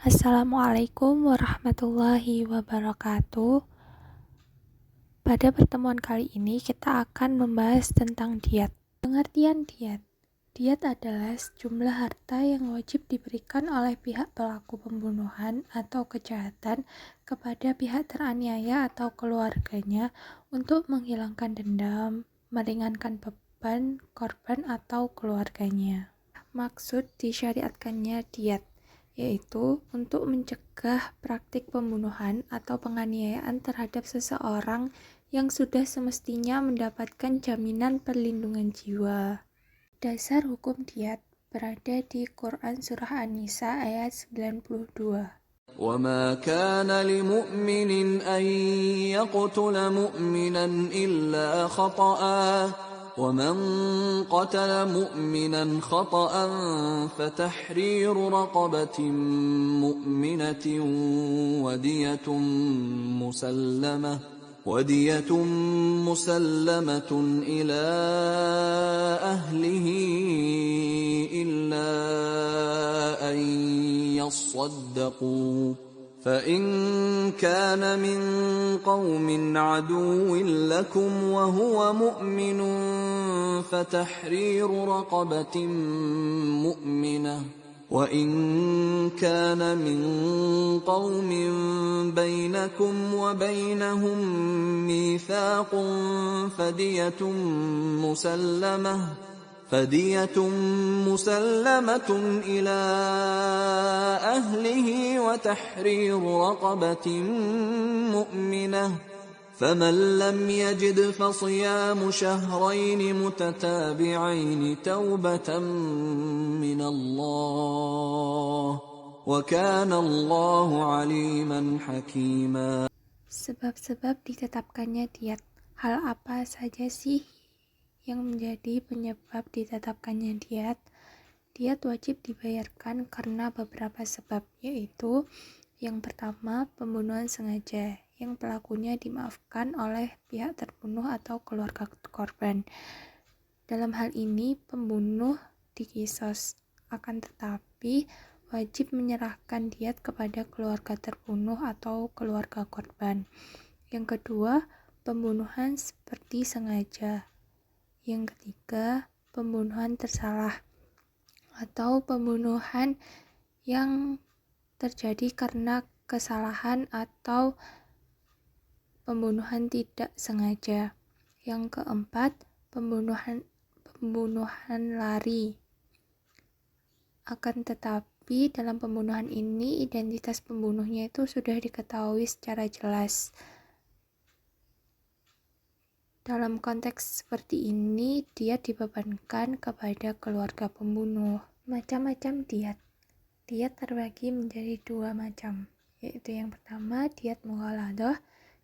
Assalamualaikum warahmatullahi wabarakatuh. Pada pertemuan kali ini kita akan membahas tentang diat. Pengertian diat. Diat adalah sejumlah harta yang wajib diberikan oleh pihak pelaku pembunuhan atau kejahatan kepada pihak teraniaya atau keluarganya untuk menghilangkan dendam, meringankan beban korban atau keluarganya. Maksud disyariatkannya diat yaitu untuk mencegah praktik pembunuhan atau penganiayaan terhadap seseorang yang sudah semestinya mendapatkan jaminan perlindungan jiwa. Dasar hukum diat berada di Quran Surah An-Nisa ayat 92. وَمَا كَانَ لِمُؤْمِنٍ أَن يَقْتُلَ مُؤْمِنًا إِلَّا خَطَأً وَمَنْ قَتَلَ مُؤْمِنًا خَطَأً فَتَحْرِيرُ رَقَبَةٍ مُؤْمِنَةٍ وَدِيَةٌ مُسَلَّمَةٌ إِلَى أَهْلِهِ إِلَّا أَن يَصَّدَّقُوا فَإِن كَانَ مِن قَوْمٍ عَدُوٍّ لَّكُمْ وَهُوَ مُؤْمِنٌ فَتَحْرِيرُ رَقَبَةٍ مُّؤْمِنَةٍ وَإِن كَانَ مِن قَوْمٍ بَيْنَكُمْ وَبَيْنَهُم مِّيثَاقٌ فَدِيَةٌ مُّسَلَّمَةٌ إِلَى أَهْلِهِ وَتَحْرِيرُ رَقَبَةٍ مُّؤْمِنَةٍ فَمَن لَّمْ يَجِدْ فَصِيَامُ شَهْرَيْنِ مُتَتَابِعَيْنِ تَوْبَةً مِّنَ اللَّهِ وَكَانَ اللَّهُ عَلِيمًا حَكِيمًا. Sebab-sebab ditetapkannya diat. Hal apa saja sih yang menjadi penyebab ditetapkannya diat? Diat wajib dibayarkan karena beberapa sebab, yaitu yang pertama, pembunuhan sengaja, yang pelakunya dimaafkan oleh pihak terbunuh atau keluarga korban. Dalam hal ini, pembunuh dikisos, akan tetapi wajib menyerahkan diat kepada keluarga terbunuh atau keluarga korban. Yang kedua, pembunuhan seperti sengaja. Yang ketiga, pembunuhan tersalah atau pembunuhan yang terjadi karena kesalahan atau pembunuhan tidak sengaja. Yang keempat, pembunuhan lari. Akan tetapi dalam pembunuhan ini identitas pembunuhnya itu sudah diketahui secara jelas. Dalam konteks seperti ini, diat dibebankan kepada keluarga pembunuh. Macam-macam diat. Diat terbagi menjadi dua macam, yaitu yang pertama diat mughaladah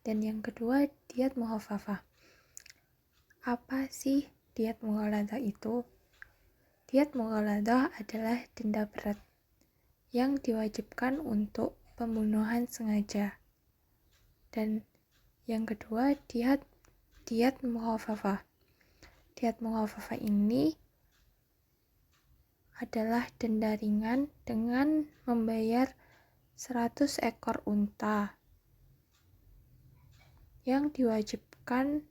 dan yang kedua diat mukhafafah. Apa sih diat mughaladah itu? Diat mughaladah adalah denda berat yang diwajibkan untuk pembunuhan sengaja. Dan yang kedua diat mukhafafah. Diat mukhafafah ini adalah denda ringan dengan membayar 100 ekor unta yang diwajibkan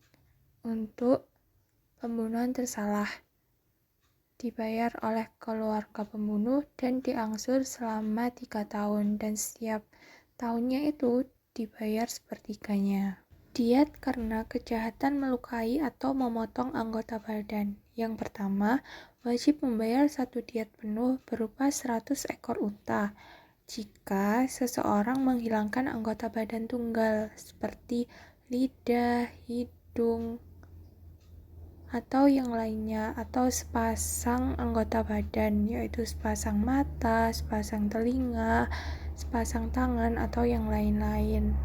untuk pembunuhan tersalah, dibayar oleh keluarga pembunuh dan diangsur selama 3 tahun dan setiap tahunnya itu dibayar sepertiganya. Diat karena kejahatan melukai atau memotong anggota badan. Yang pertama, wajib membayar satu diat penuh berupa 100 ekor unta jika seseorang menghilangkan anggota badan tunggal seperti lidah, hidung, atau yang lainnya, atau sepasang anggota badan, yaitu sepasang mata, sepasang telinga, sepasang tangan, atau yang lain-lain.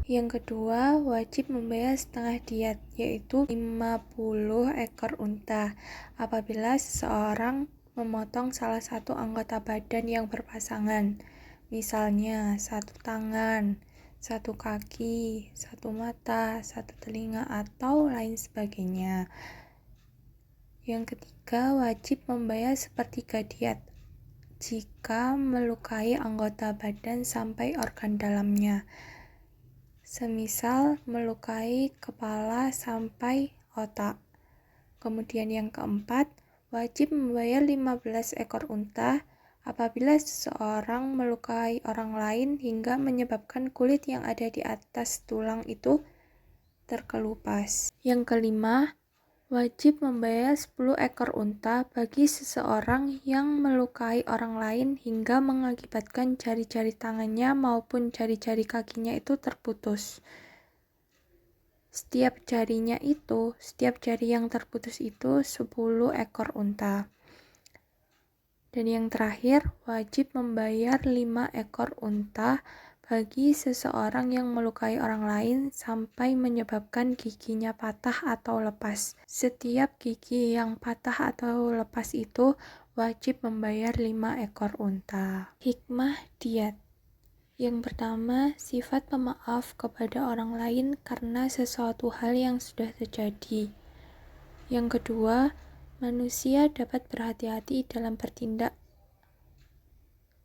Yang kedua, wajib membayar setengah diat, yaitu 50 ekor unta, apabila seseorang memotong salah satu anggota badan yang berpasangan, misalnya satu tangan, satu kaki, satu mata, satu telinga, atau lain sebagainya. Yang ketiga, wajib membayar sepertiga diat, jika melukai anggota badan sampai organ dalamnya. Semisal melukai kepala sampai otak. Kemudian yang keempat, wajib membayar 15 ekor unta apabila seseorang melukai orang lain hingga menyebabkan kulit yang ada di atas tulang itu terkelupas. Yang kelima, wajib membayar 10 ekor unta bagi seseorang yang melukai orang lain hingga mengakibatkan jari-jari tangannya maupun jari-jari kakinya itu terputus. Setiap jari yang terputus itu 10 ekor unta. Dan yang terakhir, wajib membayar 5 ekor unta bagi seseorang yang melukai orang lain sampai menyebabkan giginya patah atau lepas. Setiap gigi yang patah atau lepas itu wajib membayar 5 ekor unta. Hikmah diat. Yang pertama, sifat pemaaf kepada orang lain karena sesuatu hal yang sudah terjadi. Yang kedua, manusia dapat berhati-hati dalam bertindak.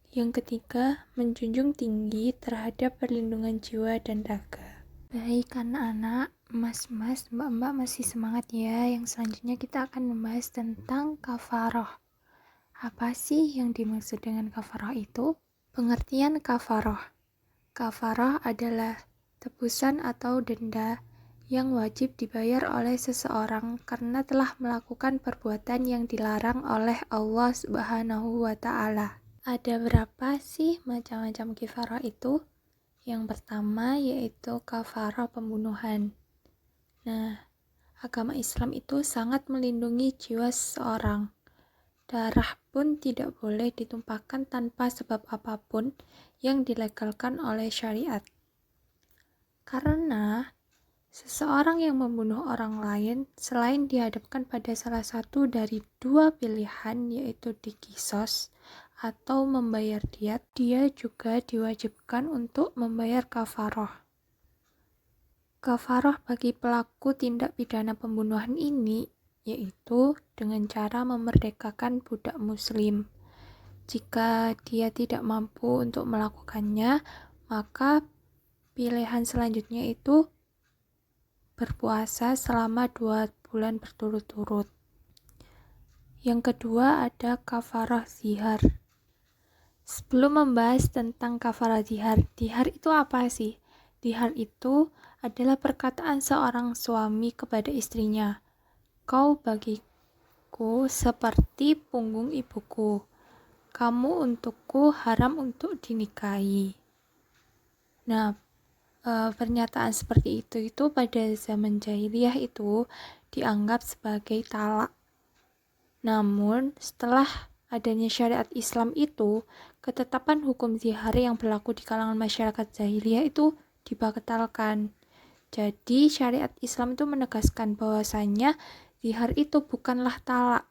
Yang ketiga, menjunjung tinggi terhadap perlindungan jiwa dan raga. Baik anak-anak, mas-mas, mbak-mbak masih semangat ya. Yang selanjutnya kita akan membahas tentang kafaroh. Apa sih yang dimaksud dengan kafaroh itu? Pengertian kafaroh. Kafaroh adalah tebusan atau denda yang wajib dibayar oleh seseorang karena telah melakukan perbuatan yang dilarang oleh Allah Subhanahu wa Ta'ala. Ada berapa sih macam-macam kafaroh itu? Yang pertama yaitu kafaroh pembunuhan. Nah, agama Islam itu sangat melindungi jiwa seseorang. Darah pun tidak boleh ditumpahkan tanpa sebab apapun yang dilegalkan oleh syariat. Karena seseorang yang membunuh orang lain selain dihadapkan pada salah satu dari dua pilihan, yaitu dikisos atau membayar diat, dia juga diwajibkan untuk membayar kafaroh. Kafaroh bagi pelaku tindak pidana pembunuhan ini yaitu dengan cara memerdekakan budak muslim. Jika dia tidak mampu untuk melakukannya, maka pilihan selanjutnya itu berpuasa selama 2 bulan berturut-turut. Yang kedua ada kafaroh zihar. Sebelum membahas tentang kafaroh zihar itu apa sih? Zihar itu adalah perkataan seorang suami kepada istrinya. Kau bagiku seperti punggung ibuku. Kamu untukku haram untuk dinikahi. Nah, pernyataan seperti itu pada zaman jahiliyah itu dianggap sebagai talak. Namun, setelah adanya syariat Islam itu, ketetapan hukum zihar yang berlaku di kalangan masyarakat jahiliyah itu dibatalkan. Jadi, syariat Islam itu menegaskan bahwasannya zihar itu bukanlah talak,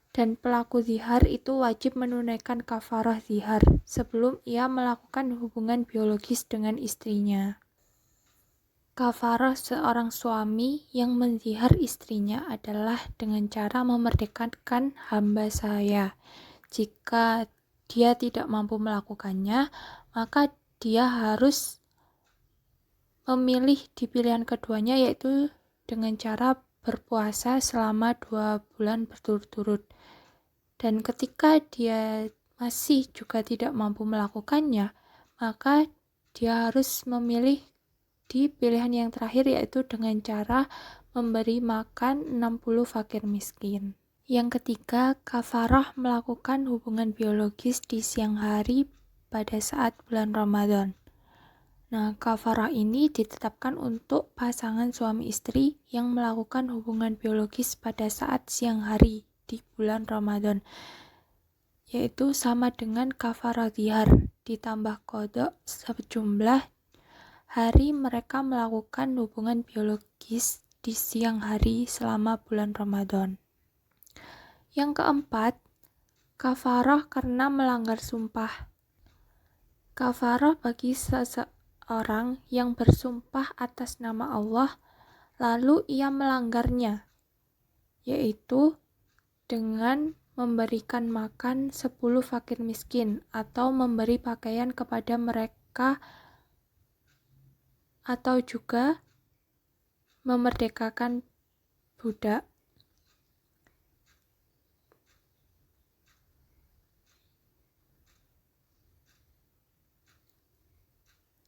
dan pelaku zihar itu wajib menunaikan kafaroh zihar sebelum ia melakukan hubungan biologis dengan istrinya. Kafaroh seorang suami yang menzihar istrinya adalah dengan cara memerdekakan hamba saya. Jika dia tidak mampu melakukannya, maka dia harus memilih di pilihan keduanya, yaitu dengan cara berpuasa selama 2 bulan berturut-turut. Dan ketika dia masih juga tidak mampu melakukannya, maka dia harus memilih di pilihan yang terakhir, yaitu dengan cara memberi makan 60 fakir miskin. Yang ketiga, kafaroh melakukan hubungan biologis di siang hari pada saat bulan Ramadan. Nah, kafaroh ini ditetapkan untuk pasangan suami istri yang melakukan hubungan biologis pada saat siang hari di bulan Ramadan, yaitu sama dengan kafaroh zihar ditambah qada sejumlah hari mereka melakukan hubungan biologis di siang hari selama bulan Ramadan. Yang keempat, kafaroh karena melanggar sumpah. Kafaroh bagi seseorang yang bersumpah atas nama Allah lalu ia melanggarnya, yaitu dengan memberikan makan 10 fakir miskin, atau memberi pakaian kepada mereka, atau juga memerdekakan budak.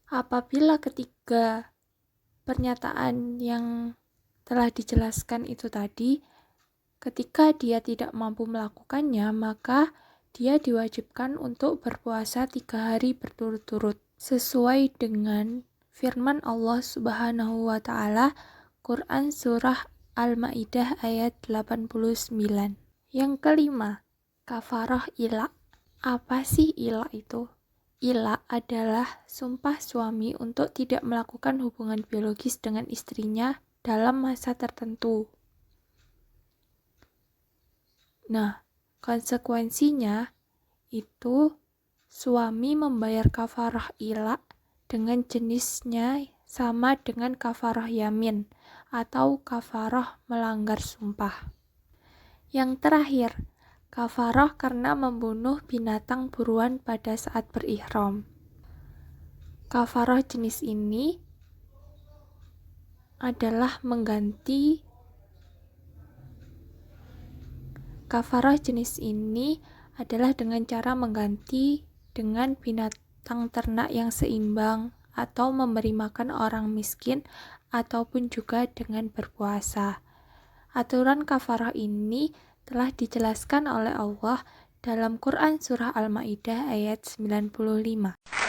Apabila ketiga pernyataan yang telah dijelaskan itu tadi, ketika dia tidak mampu melakukannya, maka dia diwajibkan untuk berpuasa 3 hari berturut-turut, sesuai dengan firman Allah Subhanahu wa Ta'ala, Quran Surah Al-Ma'idah ayat 89. Yang kelima, kafarah ila. Apa sih ila itu? Ila adalah sumpah suami untuk tidak melakukan hubungan biologis dengan istrinya dalam masa tertentu. Nah, konsekuensinya itu suami membayar kafarah ila dengan jenisnya sama dengan kafarah yamin atau kafarah melanggar sumpah. Yang terakhir, kafarah karena membunuh binatang buruan pada saat berihram. Kafarah jenis ini adalah dengan cara mengganti dengan binatang ternak yang seimbang, atau memberi makan orang miskin, ataupun juga dengan berpuasa. Aturan kafarah ini telah dijelaskan oleh Allah dalam Quran Surah Al-Ma'idah ayat 95.